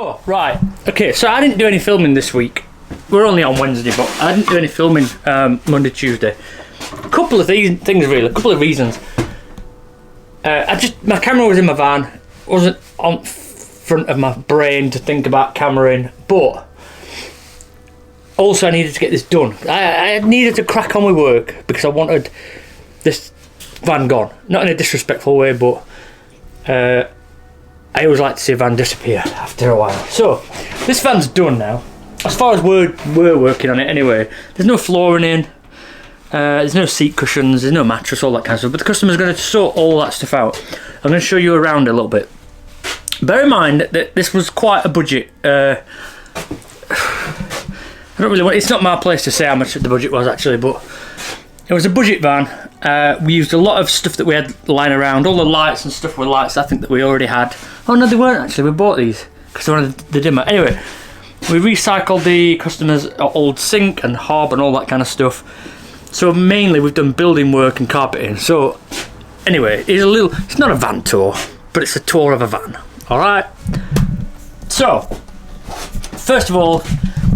So, right, okay, so I didn't do any filming this week. We're only on Wednesday, but I didn't do any filming Monday, Tuesday. A couple of things really, a couple of reasons. My camera was in my van, wasn't on front of my brain to think about cameraing, but also I needed to get this done. I needed to crack on with work because I wanted this van gone. Not in a disrespectful way, but I always like to see a van disappear after a while. So, this van's done now. As far as we're working on it anyway, there's no flooring in, there's no seat cushions, there's no mattress, all that kind of stuff, but the customer's going to sort all that stuff out. I'm going to show you around a little bit. Bear in mind that this was quite a budget. I don't really want, it's not my place to say how much the budget was actually, but it was a budget van. We used a lot of stuff that we had lying around. All the lights and stuff were lights I think that we already had. Oh no, they weren't actually, we bought these because they wanted the dimmer. Anyway, we recycled the customer's old sink and hob and all that kind of stuff. So mainly we've done building work and carpeting. So anyway, it's not a van tour, but it's a tour of a van. Alright. So, first of all,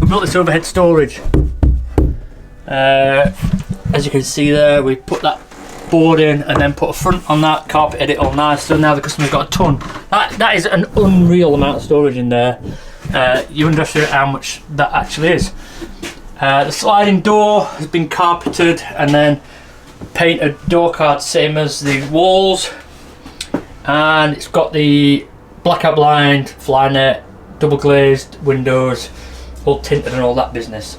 we built this overhead storage. As you can see there, we put that board in and then put a front on that, carpeted it all nice, so now the customer's got a ton. That is an unreal amount of storage in there. You underestimate how much that actually is. The sliding door has been carpeted and then painted door cards same as the walls, and it's got the blackout blind, fly net, double glazed windows, all tinted and all that business.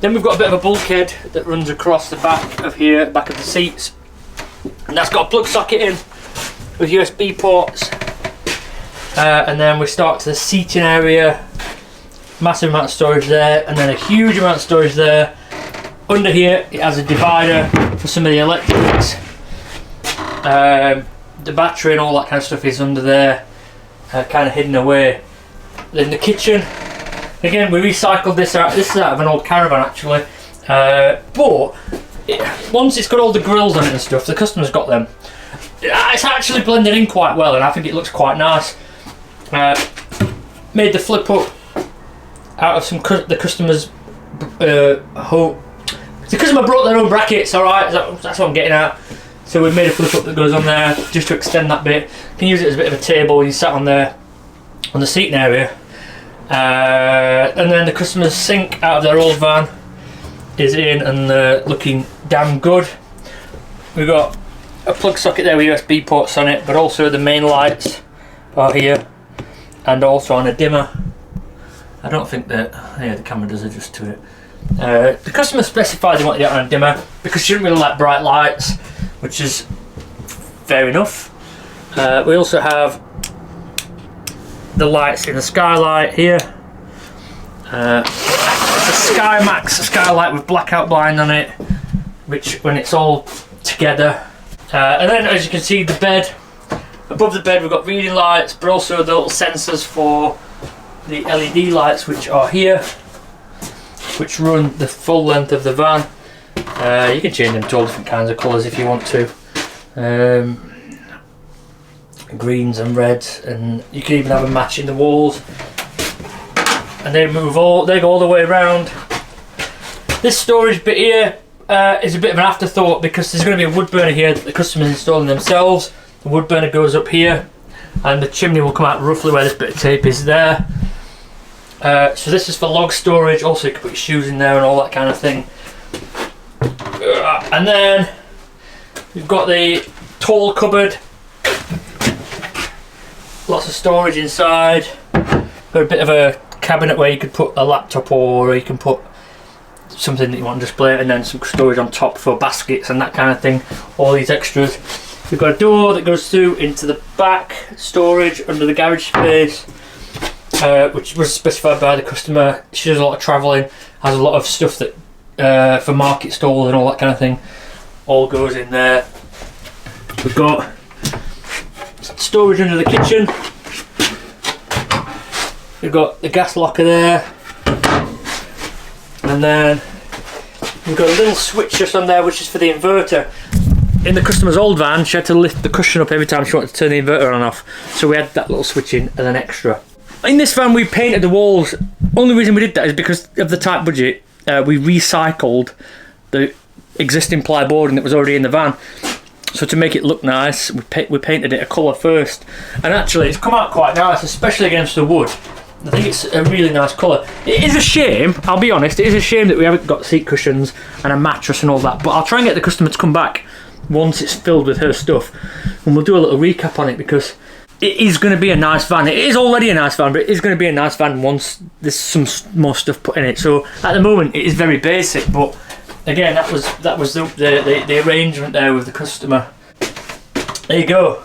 Then we've got a bit of a bulkhead that runs across the back of here, back of the seats, and that's got a plug socket in with USB ports. And then we start to the seating area, massive amount of storage there, and then a huge amount of storage there. Under here it has a divider for some of the electrics. The battery and all that kind of stuff is under there, kind of hidden away. Then the kitchen, again we recycled this out. This is out of an old caravan actually, but once it's got all the grills on it and stuff, the customer's got them. It's actually blended in quite well, and I think it looks quite nice. Made the flip up out of the customer's home. The customer brought their own brackets, alright, that's what I'm getting at. So we've made a flip up that goes on there just to extend that bit. You can use it as a bit of a table when you sat on there on the seating area. And then the customer's sink out of their old van is in and looking damn good. We've got a plug socket there with USB ports on it, but also the main lights are here, and also on a dimmer. I don't think that, yeah, the camera does adjust to it. The customer specified they wanted it on a dimmer because she didn't really like bright lights, which is fair enough. We also have the lights in the skylight here. It's a SkyMax skylight with blackout blind on it, which when it's all together. And then as you can see, the bed, above the bed we've got reading lights, but also the little sensors for the LED lights which are here, which run the full length of the van. You can change them to all different kinds of colours if you want to. Greens and reds, and you can even have a match in the walls. And they go all the way around. This storage bit here is a bit of an afterthought because there's going to be a wood burner here that the customer's installing themselves. The wood burner goes up here, and the chimney will come out roughly where this bit of tape is there. So this is for log storage. Also you can put your shoes in there and all that kind of thing. And then we've got the tall cupboard, lots of storage inside. Got a bit of a cabinet where you could put a laptop, or you can put something that you want to display, and then some storage on top for baskets and that kind of thing. All these extras. We've got a door that goes through into the back storage under the garage space, which was specified by the customer. She does a lot of travelling, has a lot of stuff that for market stalls and all that kind of thing. All goes in there. We've got storage under the kitchen. We've got the gas locker there, and then we've got a little switch just on there which is for the inverter. In the customer's old van, she had to lift the cushion up every time she wanted to turn the inverter on and off, so we had that little switch in as an extra. In this van we painted the walls. Only reason we did that is because of the tight budget. We recycled the existing plyboarding that was already in the van. So to make it look nice, we painted it a colour first. And actually it's come out quite nice, especially against the wood. I think it's a really nice colour. It is a shame, I'll be honest, it is a shame that we haven't got seat cushions and a mattress and all that, but I'll try and get the customer to come back once it's filled with her stuff, and we'll do a little recap on it, because it is going to be a nice van. It is already a nice van, but it is going to be a nice van once there's some more stuff put in it. So at the moment it is very basic, but again, that was the arrangement there with the customer. There you go.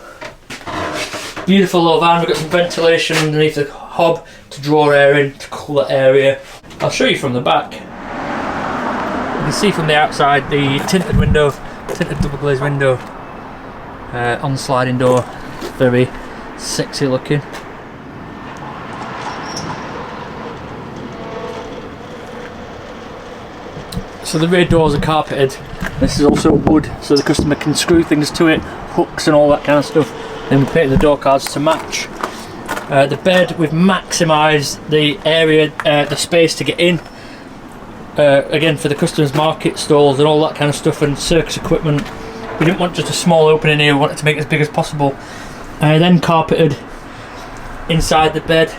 Beautiful little van. We've got some ventilation underneath the hob to draw air in, to cool that area. I'll show you from the back. You can see from the outside the tinted window, tinted double glazed window, on the sliding door. Very sexy looking. So the rear doors are carpeted. This is also wood, so the customer can screw things to it, hooks and all that kind of stuff. Then we painted the door cards to match. The bed, we've maximised the area, the space to get in. Again, for the customers' market stalls and all that kind of stuff, and circus equipment. We didn't want just a small opening here, we wanted to make it as big as possible. Then carpeted inside the bed,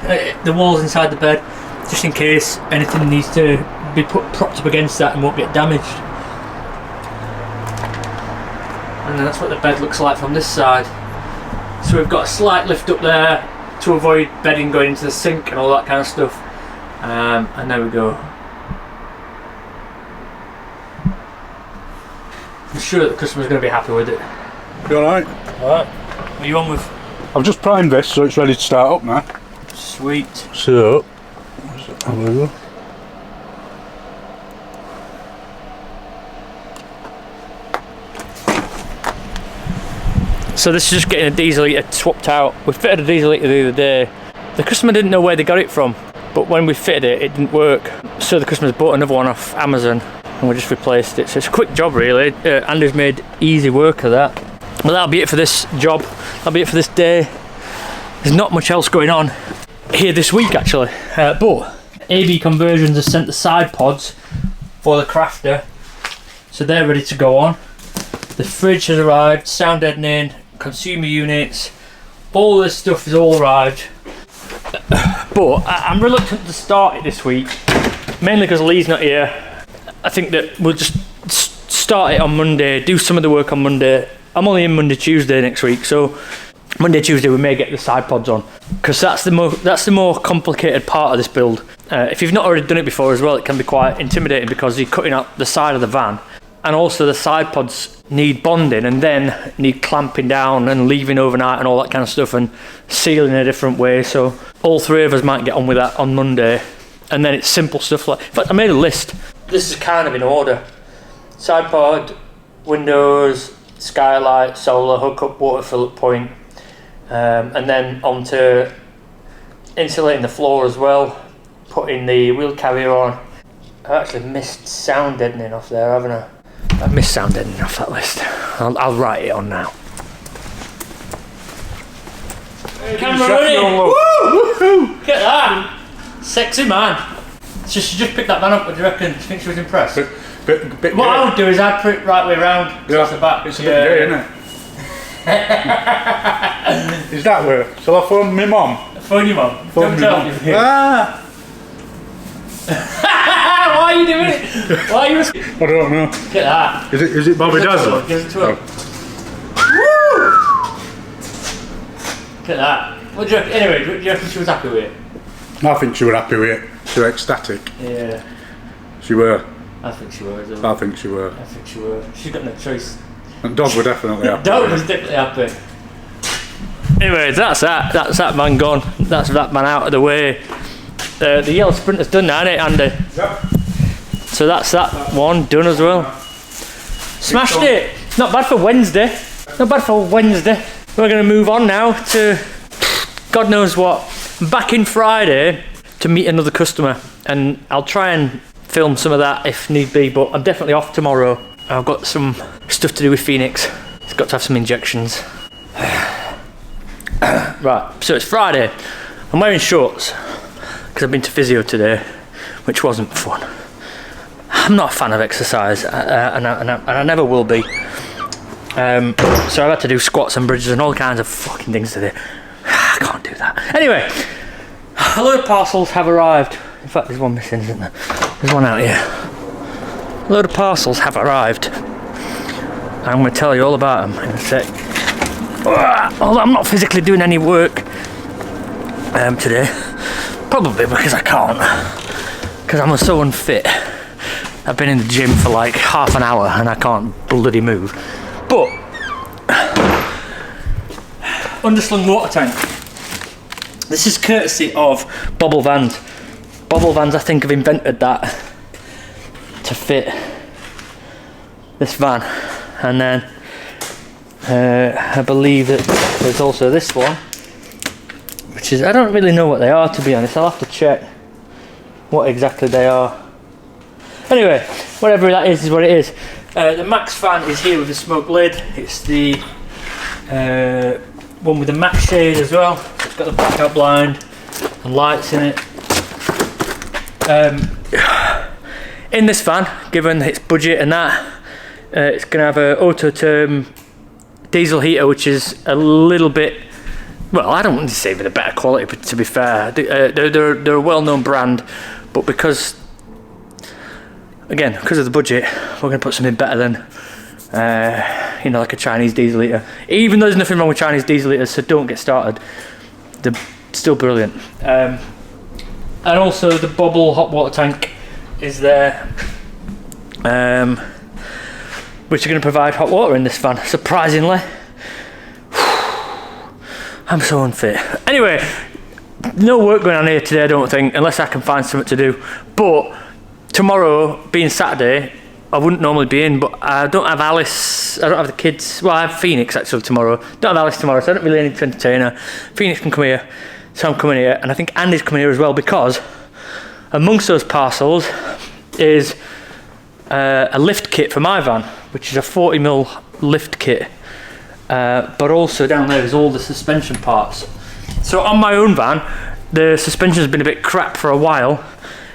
the walls inside the bed, just in case anything needs to be propped up against that and won't get damaged. And then that's what the bed looks like from this side. So we've got a slight lift up there to avoid bedding going into the sink and all that kind of stuff. And there we go. I'm sure that the customer's going to be happy with it. You alright? Alright. What are you on with? I've just primed this so it's ready to start up now. Sweet. So, have we go. So this is just getting a diesel heater swapped out. We fitted a diesel heater the other day. The customer didn't know where they got it from, but when we fitted it, it didn't work. So the customer's bought another one off Amazon and we just replaced it. So it's a quick job really. Andy's made easy work of that. Well, that'll be it for this job. That'll be it for this day. There's not much else going on here this week actually. But AB Conversions have sent the side pods for the crafter. So they're ready to go on. The fridge has arrived, sound deadening, consumer units, all this stuff is all arrived. But I'm reluctant to start it this week, mainly because Lee's not here. I think that we'll just start it on Monday, do some of the work on Monday. I'm only in Monday, Tuesday next week, so Monday, Tuesday we may get the side pods on, because that's the more complicated part of this build. If you've not already done it before as well, it can be quite intimidating because you're cutting out the side of the van. And also the side pods need bonding and then need clamping down and leaving overnight and all that kind of stuff and sealing in a different way. So all three of us might get on with that on Monday. And then it's simple stuff like, in fact I made a list. This is kind of in order. Side pod, windows, skylight, solar, hookup, water fill point. And then onto insulating the floor as well. Putting the wheel carrier on. I've actually missed sound deadening off there, haven't I? I missed sound deadening off that list. I'll write it on now. Camera running! Woo! Look at that! Sexy man. She just picked that van up, what do you reckon? Do you think she was impressed? Bit what I would do is I'd put it right way around, towards the back. It's a bit gay, isn't it? Is that where? Shall I phone my mum? Phone your mum. Phone my mum. Ah! Why are you doing it? Why are you? I don't know. Look at that. Is it Bobby Dazzle? Give it to her. Oh. Woo! Look at that. What do you reckon? Anyway, do you reckon she was happy with it? I think she was happy with it. She was ecstatic. Yeah. She were. I think she were as well. I think she were. I think she were. She's got no choice. And Dog were definitely happy. Dog was definitely happy. Anyway, that's that. That's that man gone. That's that man out of the way. The yellow Sprinter's done now, isn't it, Andy? Yep. So that's that one done as well. Smashed it. Not bad for Wednesday. Not bad for Wednesday. We're going to move on now to God knows what. I'm back in Friday to meet another customer, and I'll try and film some of that if need be, but I'm definitely off tomorrow. I've got some stuff to do with Phoenix. It's got to have some injections. Right, so it's Friday. I'm wearing shorts because I've been to physio today, which wasn't fun. I'm not a fan of exercise, and I never will be. So I've had to do squats and bridges and all kinds of fucking things today. I can't do that. Anyway, a load of parcels have arrived. In fact, there's one missing, isn't there? There's one out here. A load of parcels have arrived. I'm going to tell you all about them in a sec. Although I'm not physically doing any work today. Probably because I can't. Because I'm so unfit. I've been in the gym for like half an hour and I can't bloody move. But underslung water tank. This is courtesy of Bobble Vans. Bobble Vans, I think, have invented that to fit this van. And then I believe that there's also this one, which is, I don't really know what they are, to be honest. I'll have to check what exactly they are. Anyway, whatever that is what it is. The Max fan is here with the smoke lid. It's the one with the Max shade as well. It's got the blackout blind and lights in it. In this van, given its budget and that, it's going to have an auto-term diesel heater, which is a little bit, well, I don't want to say with a better quality, but to be fair, they're a well-known brand, but because of the budget, we're going to put something better than, like a Chinese diesel heater. Even though there's nothing wrong with Chinese diesel heaters, so don't get started. They're still brilliant. And also the Bobble hot water tank is there, which are going to provide hot water in this van, surprisingly. I'm so unfit. Anyway, no work going on here today, I don't think, unless I can find something to do. But tomorrow, being Saturday, I wouldn't normally be in, but I don't have Alice, I don't have the kids. Well, I have Phoenix actually tomorrow. Don't have Alice tomorrow, so I don't really need to entertain her. Phoenix can come here, so I'm coming here, and I think Andy's coming here as well, because amongst those parcels is a lift kit for my van, which is a 40mm lift kit, but also down there is all the suspension parts. So on my own van, the suspension's been a bit crap for a while.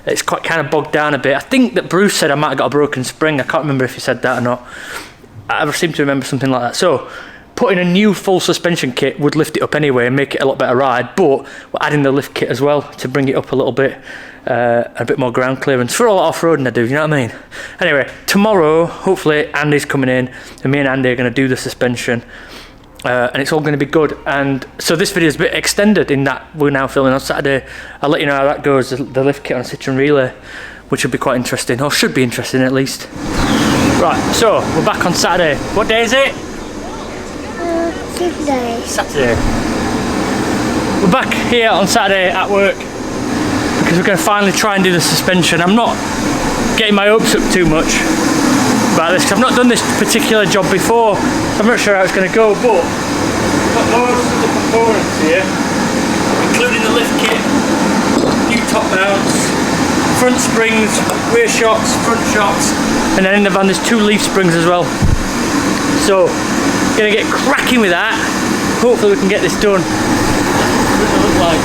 It's quite kind of bogged down a bit. I think that Bruce said I might have got a broken spring. I can't remember if he said that or not. I seem to remember something like that. So putting a new full suspension kit would lift it up anyway and make it a lot better ride, but we're adding the lift kit as well to bring it up a little bit, a bit more ground clearance for all off-roading I do, you know what I mean? Anyway, tomorrow, hopefully Andy's coming in and me and Andy are going to do the suspension, and it's all going to be good. And so this video is a bit extended in that we're now filming on Saturday. I'll let you know how that goes, the lift kit on a Citroen Relay, which will be quite interesting, or should be interesting at least. Right, so we're back on Saturday. What day is it? Saturday. We're back here on Saturday at work because we're going to finally try and do the suspension. I'm not getting my hopes up too much about this because I've not done this particular job before, so I'm not sure how it's going to go, but we've got most of the components here, including the lift kit, new top mounts, front springs, rear shocks, front shocks, and then in the van there's 2 leaf springs as well. So gonna get cracking with that. Hopefully we can get this done. What does it look like?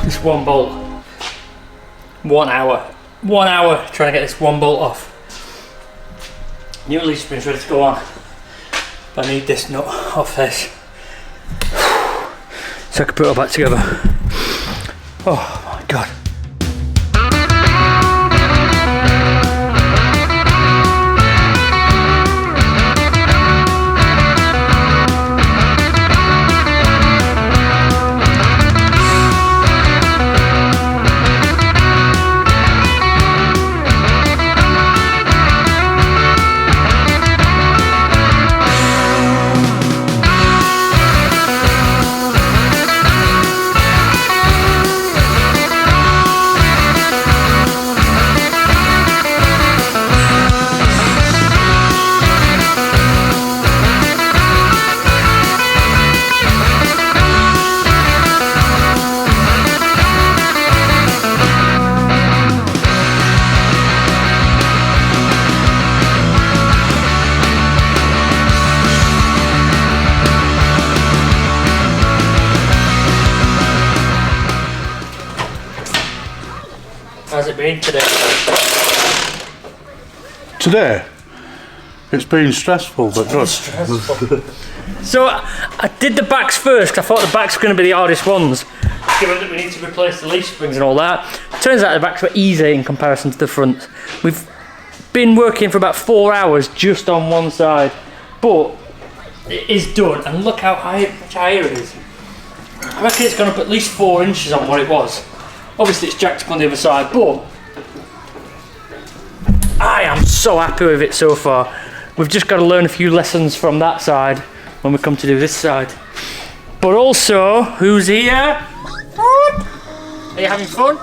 This one bolt. 1 hour. 1 hour trying to get this one bolt off. New leaf spring's ready to go on. But I need this nut off this, so I can put it all back together. Oh my god. been today? Today, it's been stressful but good. So I did the backs first, 'cause I thought the backs were going to be the hardest ones, given that we need to replace the leaf springs and all that. Turns out the backs were easy in comparison to the fronts. We've been working for about 4 hours just on one side, but it is done, and look how much higher it is. I reckon it's gone up at least 4 inches on what it was. Obviously it's jacked up on the other side, but I am so happy with it so far. We've just got to learn a few lessons from that side when we come to do this side. But also, who's here? Are you having fun?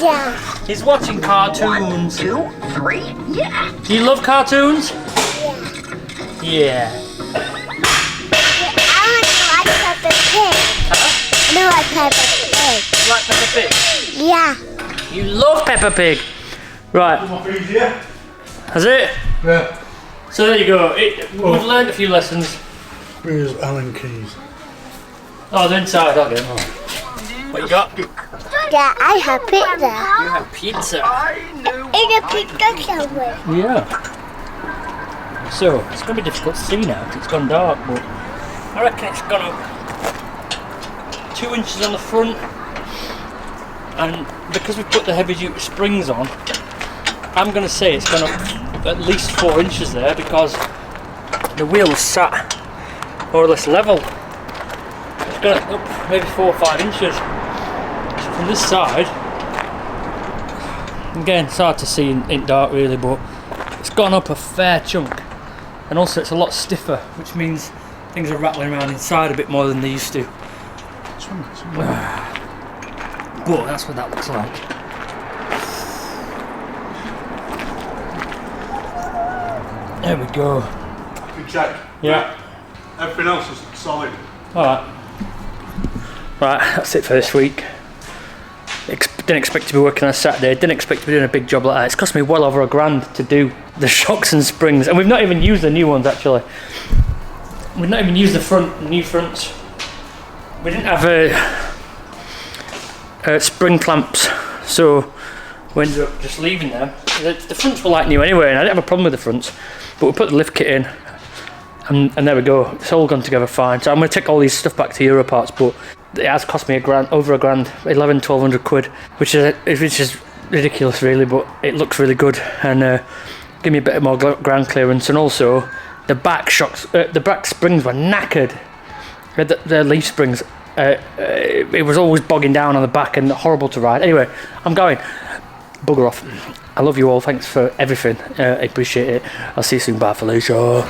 Yeah. He's watching cartoons. 1, 2, 3, yeah. Do you love cartoons? Yeah. I like Peppa Pig. Huh? I like Peppa Pig. You like Peppa Pig? Yeah. You love Peppa Pig. Right. Has it? Yeah. So there you go. We've learned a few lessons. Where's Allen keys? Oh, they're inside. I'll get them. What you got? Yeah, I have pizza. You have pizza. In a pizza somewhere. Yeah. So it's going to be difficult to see now because it's gone dark, but I reckon it's gone up 2 inches on the front, and because we've put the heavy duty springs on, I'm going to say it's gone up at least 4 inches there because the wheel's sat more or less level. It's gone up maybe 4 or 5 inches. So from this side, again it's hard to see in dark really, but it's gone up a fair chunk, and also it's a lot stiffer, which means things are rattling around inside a bit more than they used to. But that's what that looks like. There we go. Good check. Yeah. Everything else is solid. Alright. Right, that's it for this week. Didn't expect to be working on a Saturday, didn't expect to be doing a big job like that. It's cost me well over £1,000 to do the shocks and springs, and we've not even used the new ones actually. We've not even used the new fronts. We didn't have spring clamps, so we ended up just leaving them. The fronts were like new anyway, and I didn't have a problem with the fronts, but we put the lift kit in, and there we go. It's all gone together fine. So I'm going to take all these stuff back to Europarts, but it has cost me over £1,000, 1,100-1,200 quid, which is ridiculous really, but it looks really good and give me a bit more ground clearance. And also the back shocks, the back springs were knackered. The leaf springs, it was always bogging down on the back and horrible to ride. Anyway, I'm going. Bugger off. I love you all. Thanks for everything. I appreciate it. I'll see you soon. Bye, Felicia.